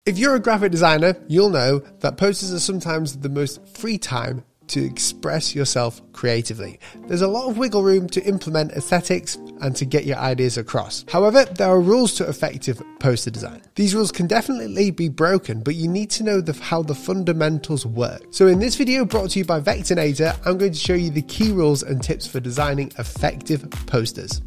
If you're a graphic designer, you'll know that posters are sometimes the most free time to express yourself creatively. There's a lot of wiggle room to implement aesthetics and to get your ideas across. However, there are rules to effective poster design. These rules can definitely be broken, but you need to know how the fundamentals work. So in this video brought to you by Vectornator, I'm going to show you the key rules and tips for designing effective posters.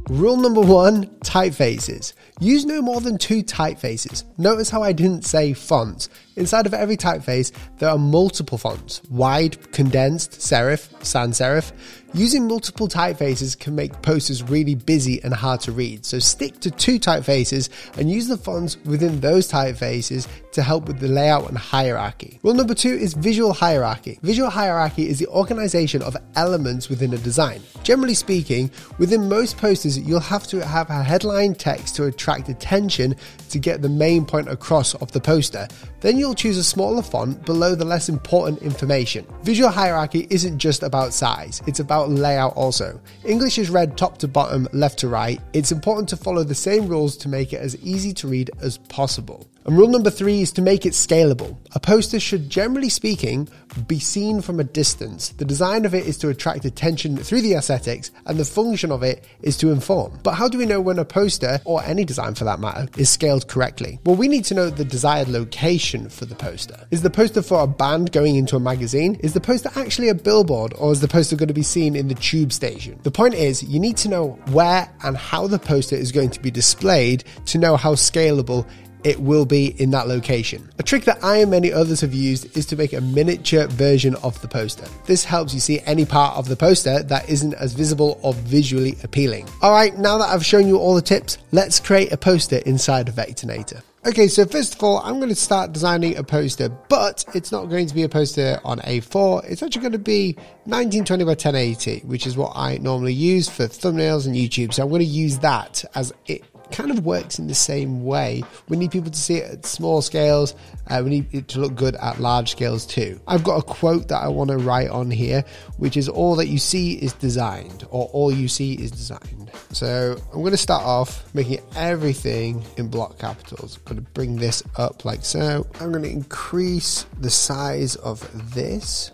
Rule number 1, typefaces. Use no more than 2 typefaces. Notice how I didn't say fonts. Inside of every typeface, there are multiple fonts: wide, condensed, serif, sans serif. Using multiple typefaces can make posters really busy and hard to read, so stick to 2 typefaces and use the fonts within those typefaces to help with the layout and hierarchy. Rule number 2 is visual hierarchy. Visual hierarchy is the organization of elements within a design. Generally speaking, within most posters, you'll have to have a headline text to attract attention to get the main point across of the poster. Then you'll choose a smaller font below the less important information. Visual hierarchy isn't just about size, it's about layout also. English is read top to bottom, left to right. It's important to follow the same rules to make it as easy to read as possible. And rule number 3 is to make it scalable. A poster should, generally speaking, be seen from a distance. The design of it is to attract attention through the aesthetics, and the function of it is to inform. But how do we know when a poster, or any design for that matter, is scaled correctly? Well, we need to know the desired location for the poster. Is the poster for a band going into a magazine? Is the poster actually a billboard, or is the poster going to be seen in the tube station? The point is, you need to know where and how the poster is going to be displayed to know how scalable it will be in that location. A trick that I and many others have used is to make a miniature version of the poster. This helps you see any part of the poster that isn't as visible or visually appealing. Alright, now that I've shown you all the tips, let's create a poster inside of Vectornator. Okay, so first of all, I'm going to start designing a poster, but it's not going to be a poster on A4. It's actually going to be 1920 by 1080, which is what I normally use for thumbnails and YouTube. So I'm going to use that, as it kind of works in the same way. We need people to see it at small scales. We need it to look good at large scales too. I've got a quote that I want to write on here, which is all that you see is designed, or all you see is designed. So I'm going to start off making everything in block capitals. I'm going to bring this up like so. I'm going to increase the size of this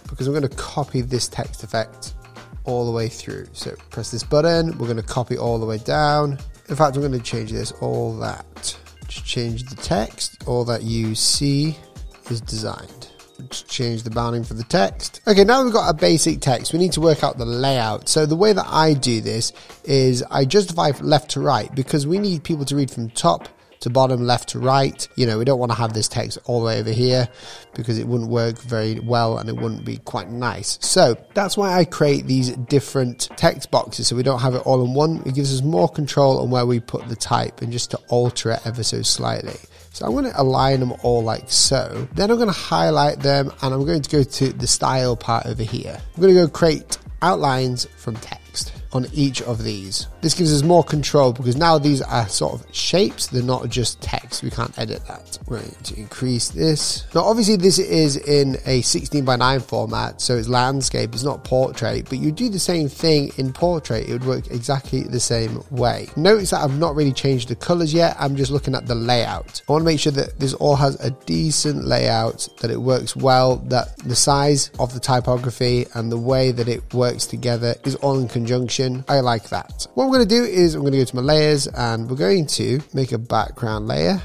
because I'm going to copy this text effect all the way through. So press this button. We're going to copy all the way down. In fact, I'm going to change this, all that. Just change the text. All that you see is designed. Just change the bounding for the text. Okay, now we've got a basic text. We need to work out the layout. So the way that I do this is I justify left to right because we need people to read from top to bottom, left to right. You know, we don't want to have this text all the way over here because it wouldn't work very well and it wouldn't be quite nice. So that's why I create these different text boxes, so we don't have it all in one. It gives us more control on where we put the type and just to alter it ever so slightly. So I'm going to align them all like so. Then I'm going to highlight them and I'm going to go to the style part over here. I'm going to go create outlines from text on each of these. This gives us more control because now these are sort of shapes, they're not just text. We can't edit that. We're going to increase this. Now obviously this is in a 16 by 9 format, so it's landscape, it's not portrait, but you do the same thing in portrait, it would work exactly the same way. Notice that I've not really changed the colors yet, I'm just looking at the layout. I want to make sure that this all has a decent layout, that it works well, that the size of the typography and the way that it works together is all in conjunction. I like that. What I'm going to do is I'm going to go to my layers and we're going to make a background layer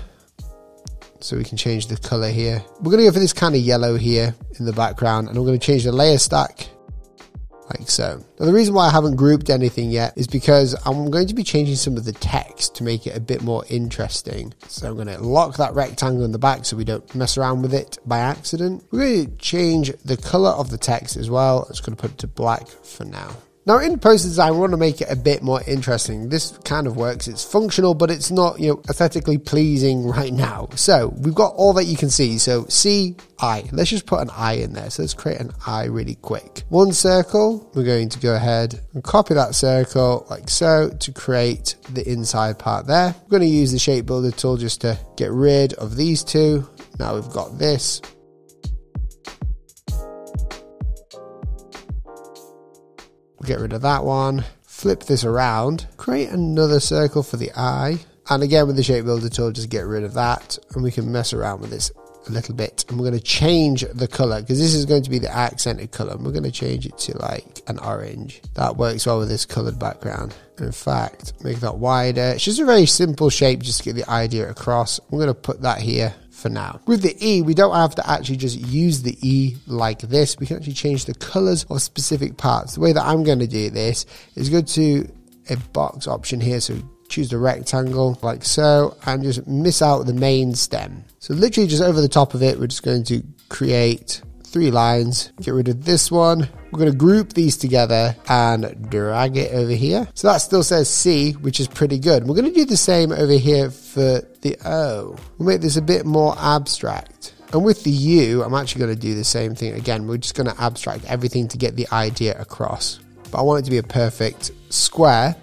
so we can change the color here. We're going to go for this kind of yellow here in the background and I'm going to change the layer stack like so. Now the reason why I haven't grouped anything yet is because I'm going to be changing some of the text to make it a bit more interesting. So I'm going to lock that rectangle in the back so we don't mess around with it by accident. We're going to change the color of the text as well. I'm just going to put it to black for now. Now in poster design, we want to make it a bit more interesting. This kind of works, it's functional, but it's not, you know, aesthetically pleasing right now. So we've got all that you can see. So C, I, let's just put an I in there. So let's create an I really quick. One circle, we're going to go ahead and copy that circle like so to create the inside part there. We're going to use the shape builder tool just to get rid of these two. Now we've got this. Get rid of that one, flip this around, create another circle for the eye, And again, with the shape builder tool, just get rid of that. And we can mess around with this a little bit. And we're going to change the color because this is going to be the accented color. And we're going to change it to like an orange. That works well with this colored background. In fact, make that wider. It's just a very simple shape just to get the idea across. We're going to put that here for now. With the E, we don't have to actually just use the E like this. We can actually change the colors of specific parts. The way that I'm going to do this is go to a box option here. So choose the rectangle like so, and just miss out the main stem. So literally just over the top of it, we're just going to create 3 lines, get rid of this one. We're going to group these together and drag it over here. So that still says C, which is pretty good. We're going to do the same over here for the O. We'll make this a bit more abstract. And with the U, I'm actually going to do the same thing again. We're just going to abstract everything to get the idea across. But I want it to be a perfect square.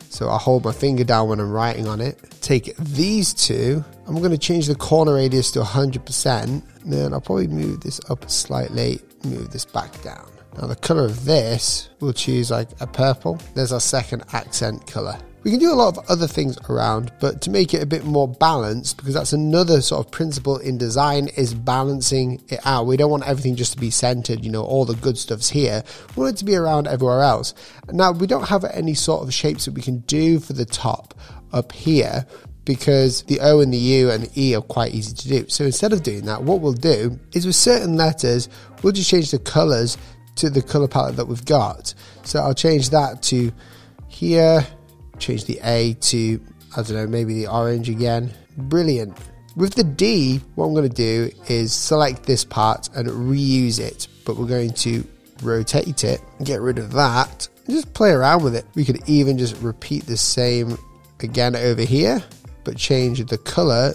So I'll hold my finger down when I'm writing on it. Take these two. I'm going to change the corner radius to 100%. Then I'll probably move this up slightly, move this back down. Now the color of this, we'll choose like a purple. There's our second accent color. We can do a lot of other things around, but to make it a bit more balanced, because that's another sort of principle in design, is balancing it out. We don't want everything just to be centered, you know, all the good stuff's here. We want it to be around everywhere else. Now, we don't have any sort of shapes that we can do for the top up here, because the O and the U and the E are quite easy to do. So instead of doing that, what we'll do is with certain letters, we'll just change the colors to the color palette that we've got. So I'll change that to here, change the A to, I don't know, maybe the orange again. Brilliant. With the D, what I'm going to do is select this part and reuse it, but we're going to rotate it, get rid of that, and just play around with it. We could even just repeat the same again over here, but change the color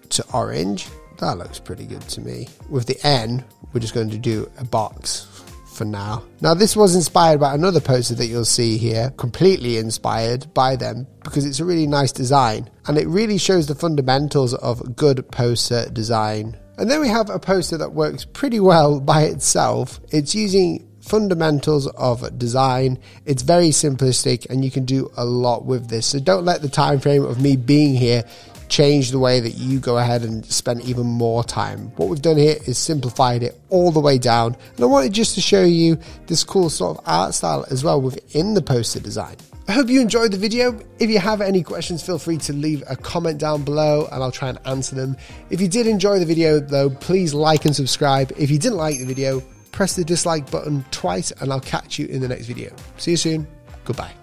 to orange. That looks pretty good to me. With the N, we're just going to do a box for now. Now this was inspired by another poster that you'll see here, completely inspired by them, because it's a really nice design and it really shows the fundamentals of good poster design. And then we have a poster that works pretty well by itself. It's using fundamentals of design. It's very simplistic and you can do a lot with this. So don't let the time frame of me being here change the way that you go ahead and spend even more time. What we've done here is simplified it all the way down. And I wanted just to show you this cool sort of art style as well within the poster design. I hope you enjoyed the video. If you have any questions, feel free to leave a comment down below and I'll try and answer them. If you did enjoy the video though, please like and subscribe. If you didn't like the video, press the dislike button twice and I'll catch you in the next video. See you soon. Goodbye.